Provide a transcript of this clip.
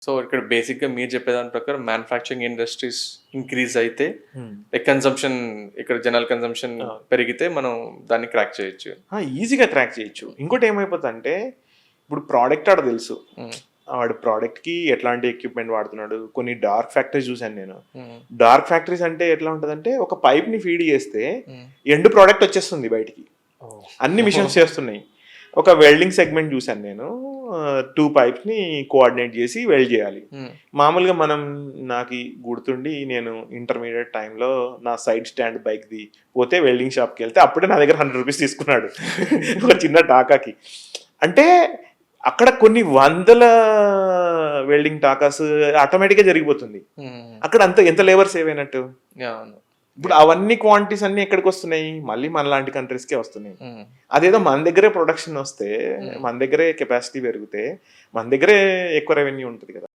So ఇక్కడ బేసిక్‌గా మీరు చెప్పేదాని ప్రకారం మ్యానుఫ్యాక్చరింగ్ ఇండస్ట్రీస్ ఇంక్రీజ్ అయితే హ్మ్. కన్జంప్షన్ ఇక్కడ జనరల్ కన్జంప్షన్ ఆ! పెరిగితే మనం దాన్ని క్రాక్ చేయొచ్చు. ఈజీగా ట్రాక్ చేయొచ్చు. ఇంకోటి ఏమైపోతుందంటే, ఇప్పుడు ప్రోడక్ట్ ఆడ తెలుసు. హ్మ్. వాడు ప్రోడక్ట్‌కి ఎట్లాంటి ఎక్విప్‌మెంట్ వాడుతున్నాడు. కొన్ని డార్క్ ఫ్యాక్టరీస్ చూసాను నేను. హ్మ్. డార్క్ ఫ్యాక్టరీస్ అంటే ఎట్లా ఉంటదంటే, ఒక పైప్‌ని ఫీడ్ చేస్తే హ్మ్. ఎండ్ ప్రోడక్ట్ వచ్చేస్తుంది బయటికి. ఓహ్! అన్ని మిషన్స్ చేస్తున్నాయి. ఒక వెల్డింగ్ సెగ్మెంట్ చూసాను నేను. 2 పైప్స్‌ని కోఆర్డినేట్ చేసి వెల్డ్ చేయాలి. హ్మ్. మామూలుగా నాకి గుర్తుండి నేను ఇంటర్మీడియేట్ టైంలో నా సైడ్ స్టాండ్ బైక్‌ది పోతే వెల్డింగ్ షాప్‌కెళ్తే అప్పుడే నా దగ్గర ₹100 తీసుకున్నాడు. ఒక చిన్న టాకాకి. అంటే అక్కడ కొన్ని వందల వెల్డింగ్ టాకాస్ ఆటోమేటిక్‌గా జరిగిపోతుంది. హ్మ్. అక్కడ ఎంత లేబర్ సేవ్ అయినట్టు. అవును. ఇప్పుడు అవన్నీ క్వాంటిటీస్ అన్నీ ఎక్కడికొస్తున్నాయి? మళ్ళీ మనలాంటి కంట్రీస్‌కే వస్తున్నాయి. హ్మ్. అదేదో మన దగ్గరే ప్రొడక్షన్ వస్తే, హ్మ్. మన దగ్గరే కెపాసిటీ పెరిగితే, మన దగ్గరే ఎక్కువ రెవెన్యూ ఉంటది కదా!